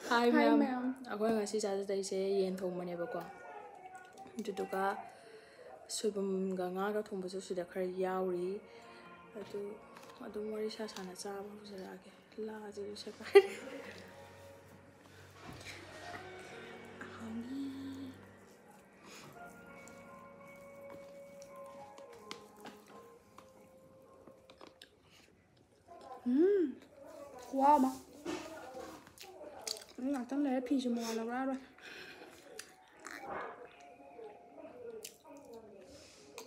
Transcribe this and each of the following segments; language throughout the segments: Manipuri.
Hi ma'am. Aku ngasih caca tadi saya yen thong mana bako. Itu tuh ka soibum ganga ka thong basu sudah kari yauri. Itu mari saya sana cah baru saya lagi. Lah aja saya kari. Wow mà nó ngọt lấy phi cho mồi nào ra rồi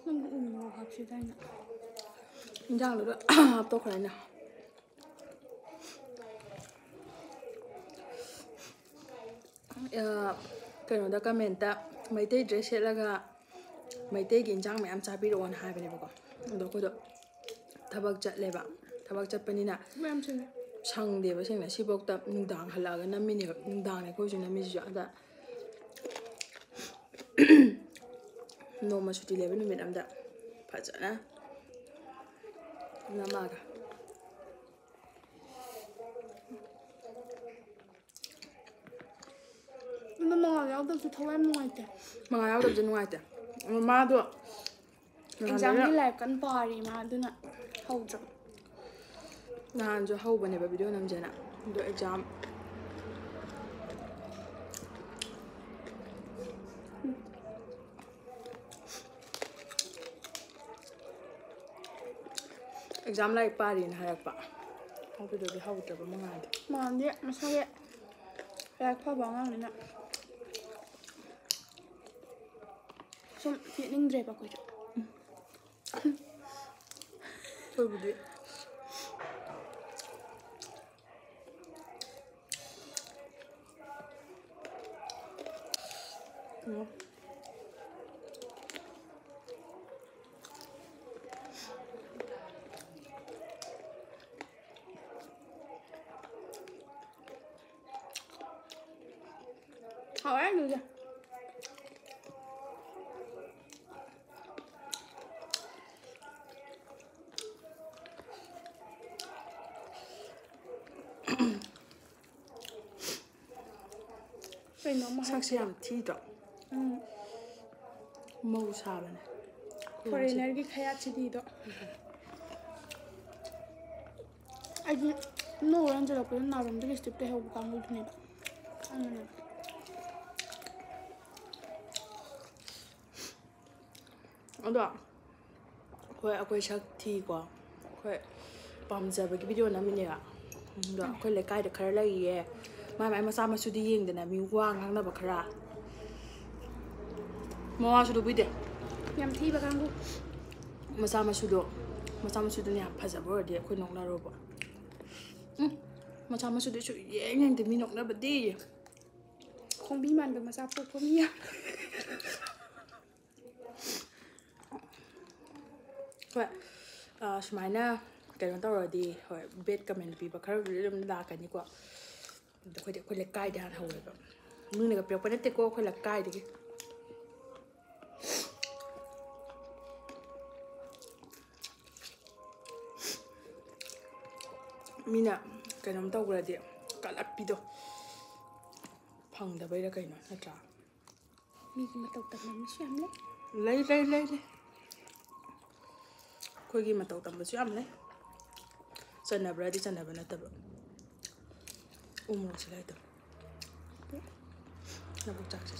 nó ngọt hợp gì đây nè Jangan lupa apa kau nak? Kalau dah kami minta, Malaysia dress laga Malaysia ginjang macam cabai roan hai bini bako. Untuk itu tabak cat leba, tabak cat penina. em xin Sang dia pasang nasi bok tak nungdang halaga nami ni nungdang ni kau cuma nami juga. Normal cuti leba ni minam dah, pacar na. Nama ka. nó mồi áo đâu thôi em ngoài thế Mga yaw dah jenuh aja. Mama tu. exam đi lại căn party mà tu nè hậu trợ Nah, jo hau bane ba video nam jana. Do exam. Exam lai party na hayak pa. Hau video di hau terba mga ade. mà đi mà sao vậy lại khoa bóng ngang này nè xong chuyện ninh rệp vào quỷ Thôi video. hỏi anh được chưa Vậy nó mà Saksiam ti do. Mau sa bane. foreigner की खाया चीज़ दो अजी नो रंजन लोग ना रंजन के स्टेप पे हो काम उठने का Ado. Aku sak ti ko. Aku pamja bagi video na mini ga. Ado aku lekai de kar lagi ye. Mai masa masu di yeng de na mi wang hang na bakara. Mau asu do bide. nhằm thi vào căng Masa masu do ni apa jabo dia aku nok na robo. Masa masu do chu yeng yeng de mi nok na badi. không biết màn được mà sao không biết Vậy, Smaina cái nó tao rồi đi, hỏi biết comment bị bạc khá là đa cái như quá, để khơi là cay để ăn hầu rồi, mương này gặp béo cái này cô khơi là cay đi, Mina cái nó tao rồi đi, cả lát pi đâu, phăng đã bây giờ cái nó trả, mình mà tàu tập mình xem đấy lấy, khơi gì mà tao tầm bớt xem lấy, chân nào bữa đi chân nào bữa nào tập, một xíu lại tập, nó bớt chắc sẽ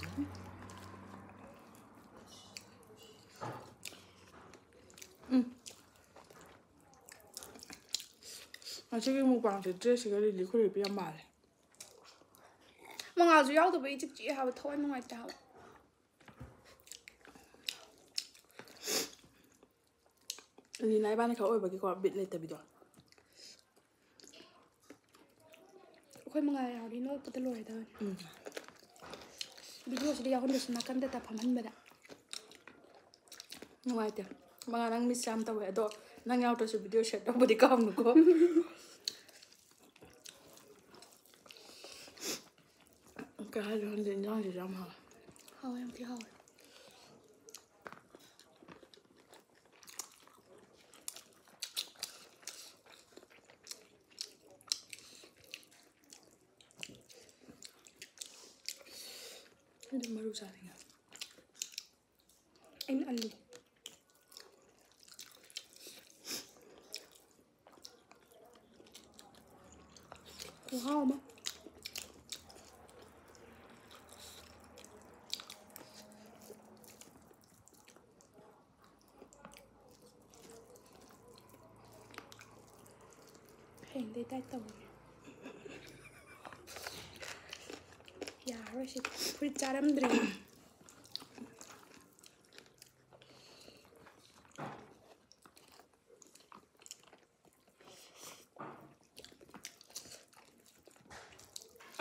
Actually, mukbang thì dress cái gì có thể bị mà này. mà ngào chủ yếu tụi bây chỉ học thôi mà ngoài tao Thì nãy bạn ấy khẩu bởi cái quả bịt lên tập bị đó. khơi mà ngào đi nó có thể lôi thôi video sẽ đi học được mà cần tập hành beda Ngoài tiền, mà đang miss sam tao vậy đó, đang nhau tôi sẽ video share đâu body com nữa cô. Cái hai đứa đến nhau thì làm hả? hỏi em thì hỏi ꯑꯗꯨ ꯃꯔꯨ ꯆꯥꯅꯤꯡꯉꯦ ꯑꯩꯅ ꯑꯜꯂꯨ ꯈꯨꯍꯥꯎ ꯑꯃ ꯍꯌꯦꯡꯗꯩ ꯗꯥꯏꯠ ꯇꯧꯔꯒꯦ ꯌꯥꯔꯣꯏ ꯁꯤ ꯐꯨꯔꯤꯠ ꯆꯥꯔꯝꯗ꯭ꯔꯤ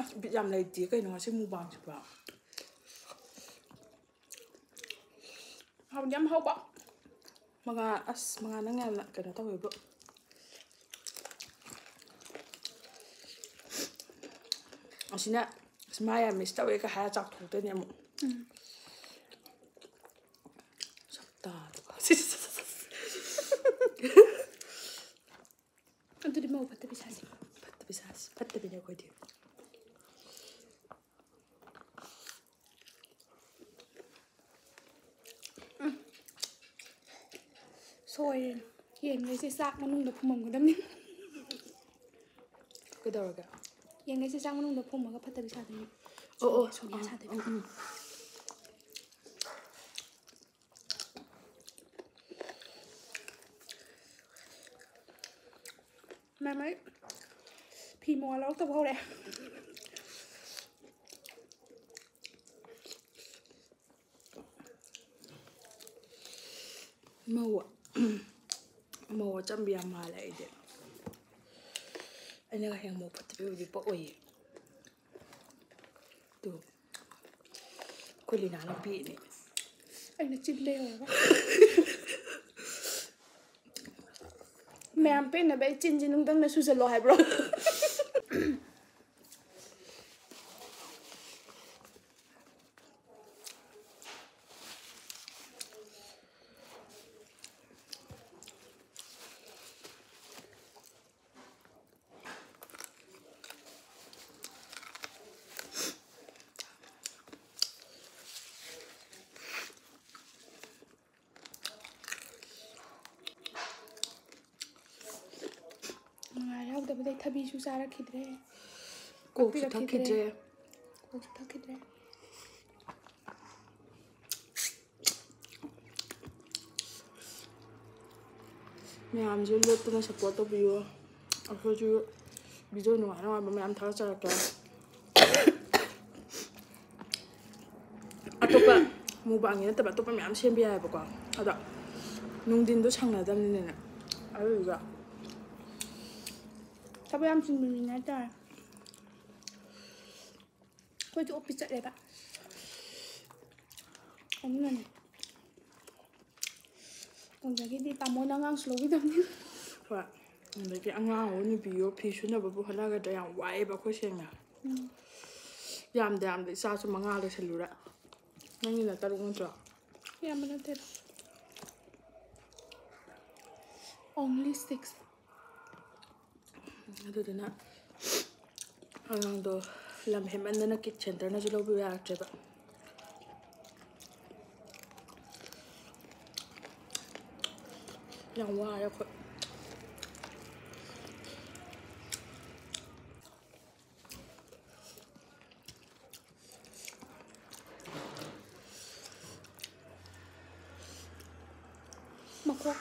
ꯑꯁ ꯕꯤꯠ ꯌꯥꯝ ꯂꯩꯇꯦ ꯀꯩꯅꯣ ꯉꯁꯤ ꯃꯨꯛꯕꯥꯡꯁꯤꯕꯣ ꯍꯥꯎꯗꯤ ꯌꯥꯝ ꯍꯥꯎꯕ ꯃꯉꯥ ꯅꯪ ꯌꯥꯝꯅ ꯀꯩꯅꯣ ꯇꯧꯋꯦꯕ ꯑꯁꯤꯅ ꯃꯥ ꯌꯥꯝ ꯃꯤꯁ ꯇꯧꯋꯦꯒ ꯍꯥꯏꯔ ꯆꯥꯎꯊꯣꯛꯇꯣꯏꯅꯦ ꯑꯃꯨꯛ ꯁꯛꯇꯥꯗꯨꯒ ꯑꯗꯨꯗꯤ ꯃꯧ ꯐꯠꯇꯕꯤ ꯁꯥꯁꯤ ꯐꯠꯇꯕꯤꯅꯦ ꯑꯩꯈꯣꯏꯗꯤ ꯁꯣꯏꯔꯦꯅ ꯌꯦꯟꯈꯩꯁꯦ ꯆꯥꯛ ꯃꯅꯨꯡꯗ ꯐꯨꯝꯃꯝꯒꯗꯕꯅꯤ ꯀꯩꯗꯧꯔꯒꯦ ꯌꯦꯟꯈꯩꯁꯦ ꯆꯥꯛ ꯃꯅꯨꯡꯗ ꯐꯨꯝꯃꯒ ꯐꯠꯇꯕꯤ ꯁꯥꯗꯣꯏꯅꯤ ꯑꯣ ꯁꯣꯅꯤꯌꯥ ꯁꯥꯗꯣꯏꯕ ꯃꯥꯏ ꯐꯤ ꯃꯉꯥ ꯂꯧꯔꯛꯇꯕ ꯍꯧꯔꯛꯑꯦ ꯃꯧ ꯑꯆꯝꯕꯤ ꯌꯥꯝ ꯃꯥꯜꯂꯦ ꯑꯩꯗꯤ ꯑꯩꯅꯒ ꯍꯌꯦꯡ ꯃꯧ ꯐꯠꯇꯕꯤ ꯑꯣꯏꯗꯤ ꯄꯛꯑꯣꯏꯌꯦ ꯑꯗꯨ ꯑꯩꯈꯣꯏ ꯂꯤꯅꯥꯅ ꯄꯤꯛꯏꯅꯦ ꯑꯩꯅ ꯆꯤꯟꯗ ꯌꯧꯔꯒ ꯃꯌꯥꯝ ꯄꯦꯟꯅꯕ ꯑꯩ ꯆꯤꯟꯁꯤ ꯅꯨꯡꯗꯪꯅ ꯁꯨꯖꯜꯂꯣ ꯍꯥꯏꯕ꯭ꯔꯣ ꯃꯉꯥ ꯌꯥꯎꯗꯕꯗꯩ ꯊꯕꯤꯁꯨ ꯆꯥꯔꯛꯈꯤꯗ꯭ꯔꯦ ꯀꯣꯛꯁꯨ ꯊꯛꯈꯤꯗ꯭ꯔꯦ ꯀꯣꯛꯁꯨ ꯊꯛꯈꯤꯗ꯭ꯔꯦ ꯃꯌꯥꯝꯁꯨ ꯂꯦꯞꯇꯅ ꯁꯞꯄꯣꯔꯠ ꯇꯧꯕꯤꯌꯨ ꯑꯩꯈꯣꯏꯁꯨ ꯚꯤꯗꯤꯑꯣ ꯅꯨꯡꯉꯥꯏꯕ ꯃꯌꯥꯝ ꯊꯥꯒꯠꯆꯔꯛꯀꯦ ꯑꯇꯣꯞꯄ ꯃꯨꯛꯕꯥꯡꯒꯤ ꯅꯠꯇꯕ ꯑꯇꯣꯞꯄ ꯃꯌꯥꯝ ꯁꯦꯝꯕ ꯌꯥꯏꯑꯕꯀꯣ ꯑꯗꯣ ꯅꯨꯡꯊꯤꯟꯗꯣ ꯁꯪꯅꯗꯕꯅꯤꯅꯅꯦ ꯑꯗꯨꯗꯨꯒ ꯊꯕꯛ ꯌꯥꯝ ꯆꯤꯟꯕ ꯃꯤꯅꯦ ꯍꯥꯏꯇꯥꯔꯦ ꯑꯩꯈꯣꯏꯁꯨ ꯑꯣꯐꯤꯁ ꯆꯠꯂꯦꯕ ꯑꯗꯨꯅꯅꯦ ꯑꯗꯨꯗꯒꯤꯗꯤ ꯇꯥꯃꯣꯅ ꯑꯉꯥꯡꯁꯨ ꯂꯧꯕꯤꯗꯕꯅꯤ ꯍꯣꯏ ꯑꯗꯒꯤ ꯑꯉꯥꯡꯋꯣ ꯅꯨꯄꯤꯌꯣ ꯐꯤ ꯁꯨꯅꯕꯕꯨ ꯍꯣꯠꯅꯒꯗ꯭ꯔꯥ ꯌꯥꯝ ꯋꯥꯏꯑꯦꯕ ꯑꯩꯈꯣꯏ ꯁꯦꯡꯅ ꯌꯥꯝꯗ ꯏꯆꯥꯁꯨ 5 ꯂꯣꯏꯁꯜꯂꯨꯔꯦ ꯅꯪꯒꯤꯅ 3 ꯅꯠꯇ꯭ꯔꯣ ꯌꯥꯝꯕ ꯅꯠꯇꯦꯗ only 6 ꯑꯗꯨꯗꯨꯅ ꯑꯉꯥꯡꯗꯣ ꯂꯝ ꯍꯦꯟꯃꯟꯗꯅ ꯀꯤꯠ ꯁꯦꯟꯇꯔꯅꯁꯨ ꯂꯧꯕꯤꯕ ꯌꯥꯔꯛꯇ꯭ꯔꯦꯕ ꯌꯥꯝ ꯋꯥꯔꯦ ꯑꯩꯈꯣꯏ ꯃꯈꯣꯛ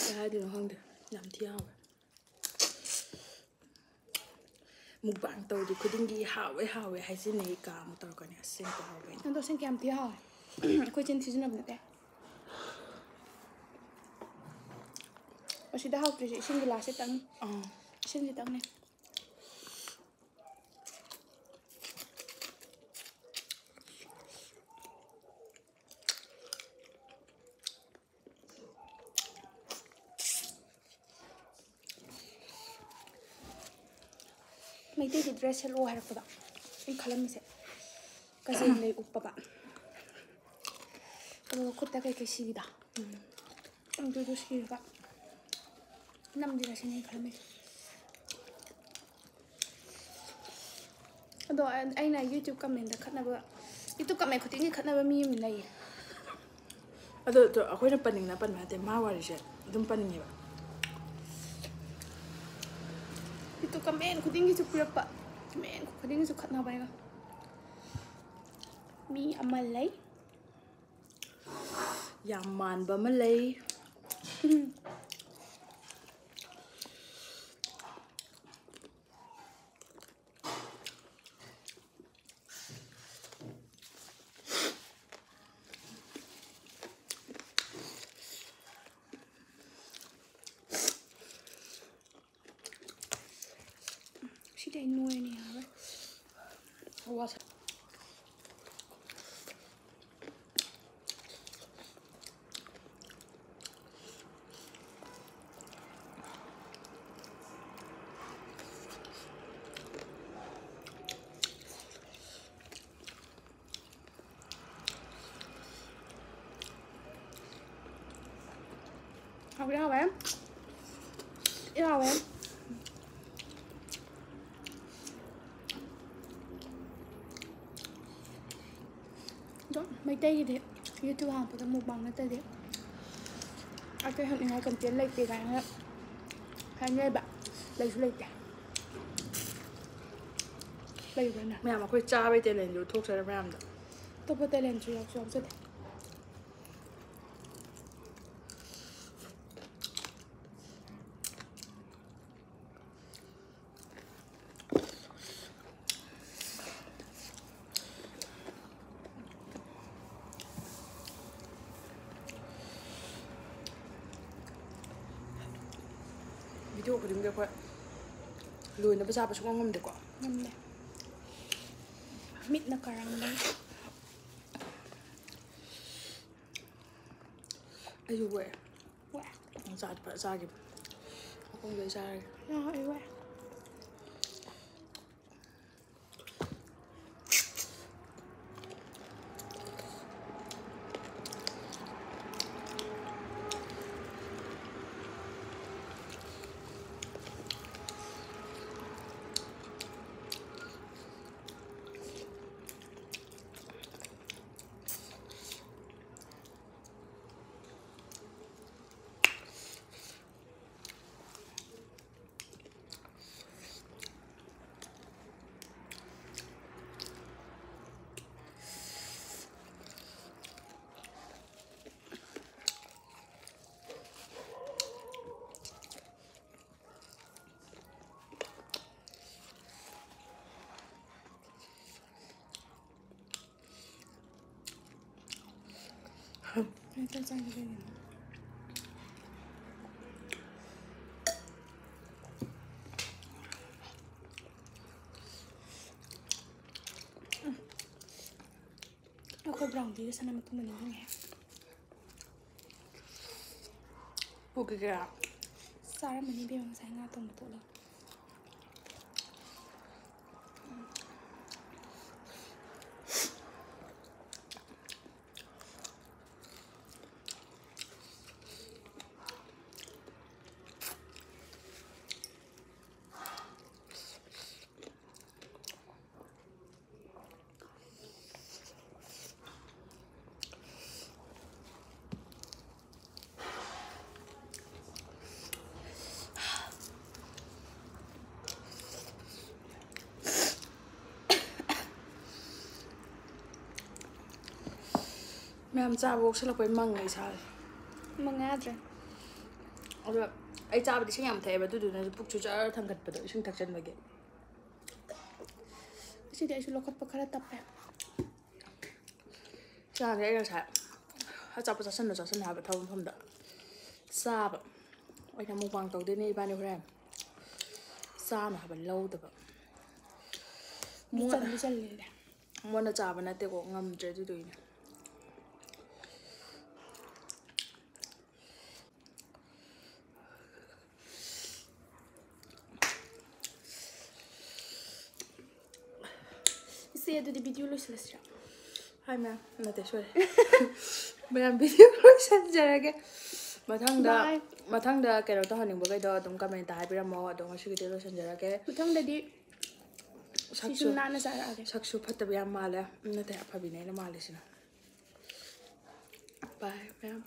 ꯀꯩ ꯍꯥꯏꯗꯣꯏꯅꯣ ꯈꯪꯗꯦ ꯌꯥꯝ ꯊꯤ ꯍꯥꯎꯋꯦ ꯃꯨꯛꯕꯥꯡ ꯇꯧꯔꯤ ꯈꯨꯗꯤꯡꯒꯤ ꯍꯥꯎꯋꯦ ꯍꯥꯎꯋꯦ ꯍꯥꯏꯖꯤꯟꯅꯩ ꯀꯥ ꯑꯃꯨꯛ ꯇꯧꯔꯛꯀꯅꯤ ꯑꯁꯦꯡꯕ ꯍꯥꯎꯕꯩꯅꯦ ꯑꯗꯣ ꯑꯁꯦꯡ ꯀꯌꯥꯝ ꯊꯤ ꯍꯥꯎꯋꯦ ꯑꯩꯈꯣꯏ ꯆꯤꯟ ꯊꯤꯖꯤꯟꯅꯕ ꯅꯠꯇꯦ ꯑꯁꯤꯗ ꯍꯥꯎꯇ꯭ꯔꯤꯁꯦ ꯏꯁꯤꯡ ꯒꯤꯂꯥꯁꯁꯦ ꯇꯪ ꯏꯁꯤꯡꯁꯦ ꯇꯪꯅꯦ ꯃꯩꯇꯩꯒꯤ ꯗ꯭ꯔꯦꯁ ꯁꯦꯠꯂꯛꯑꯣ ꯍꯥꯏꯔꯛꯄꯗ ꯑꯩ ꯈꯜꯂꯝꯃꯤꯁꯦ ꯀꯖꯦꯡ ꯂꯩ ꯎꯞꯄꯕ ꯑꯗꯨꯒ ꯈꯨꯠꯇ ꯀꯩꯀꯩ ꯁꯤꯕꯤꯗ ꯑꯗꯨꯗꯣ ꯁꯤꯔꯒ ꯅꯝꯁꯤꯔ ꯁꯤꯅꯦ ꯈꯜꯂꯝꯃꯤꯁꯦ ꯑꯗꯣ ꯑꯩꯅ ꯌꯨꯇ꯭ꯌꯨꯕ ꯀꯃꯦꯟꯗ ꯈꯠꯅꯕ ꯌꯨꯇ꯭ꯌꯨꯕ ꯀꯃꯦꯟ ꯈꯨꯗꯤꯡꯒꯤ ꯈꯠꯅꯕ ꯃꯤ ꯑꯃ ꯂꯩꯌꯦ ꯑꯗꯣ ꯑꯩꯈꯣꯏꯅ ꯄꯟꯅꯤꯡꯅ ꯄꯟꯕ ꯅꯠꯇꯦ ꯃꯥ ꯋꯥꯔꯤꯁꯦ ꯑꯗꯨꯝ ꯄꯟꯅꯤꯡꯉꯦꯕ ꯌꯨꯇ꯭ꯌꯨꯕ ꯀꯃꯦꯟ ꯈꯨꯗꯤꯡꯒꯤꯁꯨ ꯄꯤꯔꯛꯄ ꯀꯃꯦꯟ ꯈꯨꯗꯤꯡꯒꯤꯁꯨ ꯈꯠꯅꯕ ꯑꯩꯒ ꯃꯤ ꯑꯃ ꯂꯩ ꯌꯥꯝ ꯃꯥꯟꯕ ꯑꯃ ꯂꯩ ꯁꯤꯗꯤ ꯑꯩ ꯅꯣꯏꯔꯅꯤ ꯌꯥꯔꯣꯏ ꯋꯥꯁ Học đi học em. Đi học em. Đó, mấy tay thì YouTube hàng của mukbang nó tay đấy. Cái hình này cần tiền lấy tiền cái nữa. Hai người bạn lấy số lấy tiền. Lấy cái này. ꯃꯌꯥꯝ ꯑꯩꯈꯣꯏ ꯆꯥꯕꯩ ꯇꯦꯂꯦꯟꯁꯨ ꯊꯣꯛꯆꯔꯦ ꯃꯌꯥꯝꯗ Top talent chú học rồi. Video ꯈꯨꯗꯤꯡꯒꯤ ꯑꯩꯈꯣꯏ ꯂꯣꯏꯅꯕ ꯆꯥꯕ ꯁꯨꯡꯉꯝ ꯉꯝꯗꯦꯀꯣ Ngâm này. Mít nó cà răng đấy. ꯑꯩꯁꯨ ꯋꯦ Wow. ꯆꯥꯈꯤꯕ ꯃꯈꯣꯡꯗꯩ ꯆꯥꯔꯒꯦ Rồi, wow. Anh cho cái này. Aku brown di sana matu menunggu ya. ꯄꯨꯛ ꯀꯌꯥ Sarah mani bilang saya nggak tahu betul lah. ꯃꯌꯥꯝ ꯆꯥꯕ ꯑꯣꯛꯁꯜꯂꯛꯄꯩ ꯃꯪꯉꯦ ꯏꯁꯥꯁꯦ Mengadre. ꯑꯗꯣ ꯑꯩ ꯆꯥꯕꯗꯤ ꯏꯁꯤꯡ ꯌꯥꯝ ꯊꯛꯑꯦꯕ ꯑꯗꯨꯗꯨꯅꯁꯨ ꯄꯨꯛꯁꯨ ꯖꯔ ꯊꯟꯒꯠꯄꯗꯣ ꯏꯁꯤꯡ ꯊꯛꯆꯟꯕꯒꯤ Sini aku lokot pakara tape. ꯆꯥꯈ꯭ꯔꯦ ꯑꯩ ꯉꯁꯥꯏ ꯑꯆꯥꯄꯣꯠ ꯆꯥꯁꯟꯅ ꯍꯥꯏꯕ ꯊꯕꯛ ꯃꯐꯝꯗ ꯆꯥꯕ ꯑꯩꯅ ꯃꯨꯛꯕꯥꯡ ꯇꯧꯗꯣꯏꯅꯦ ꯏꯕꯥꯅꯤ ꯍꯣꯔꯦꯟ ꯆꯥꯅ ꯍꯥꯏꯕ ꯂꯧꯗꯕ ꯃꯣꯏꯅ ꯆꯥꯕ ꯅꯠꯇꯦꯀꯣ ꯉꯝꯗ꯭ꯔꯦ ꯑꯗꯨꯗꯨꯒꯤꯅꯦ Se du det video löser. Hi ma'am, not this way. ꯃꯌꯥꯝ ꯚꯤꯗꯤꯑꯣ ꯂꯣꯏꯁꯤꯟꯖꯔꯒꯦ ꯃꯊꯪꯗ Bye. ꯃꯊꯪꯗ ꯀꯩꯅꯣ ꯇꯧꯍꯟꯅꯤꯡꯕꯈꯩꯗꯣ ꯑꯗꯨꯝ ꯀꯃꯦꯟꯇ ꯍꯥꯏꯕꯤꯔꯝꯃꯣ ꯑꯗꯣ ꯉꯁꯤꯒꯤꯗꯤ ꯂꯣꯏꯁꯤꯟꯖꯔꯒꯦ ꯃꯊꯪꯗꯗꯤ ꯁꯛꯁꯨ ꯁꯤꯁꯨ ꯅꯥꯟꯅ ꯆꯥꯔꯛꯑꯒꯦ ꯁꯛꯁꯨ ꯐꯠꯇꯕ ꯌꯥꯝ ꯃꯥꯜꯂꯦ ꯅꯠꯇꯦ ꯑꯐꯕꯤꯅꯦ ꯑꯩꯅ ꯃꯥꯜꯂꯤꯁꯤꯅ ꯕꯥꯏ ꯃꯌꯥꯝ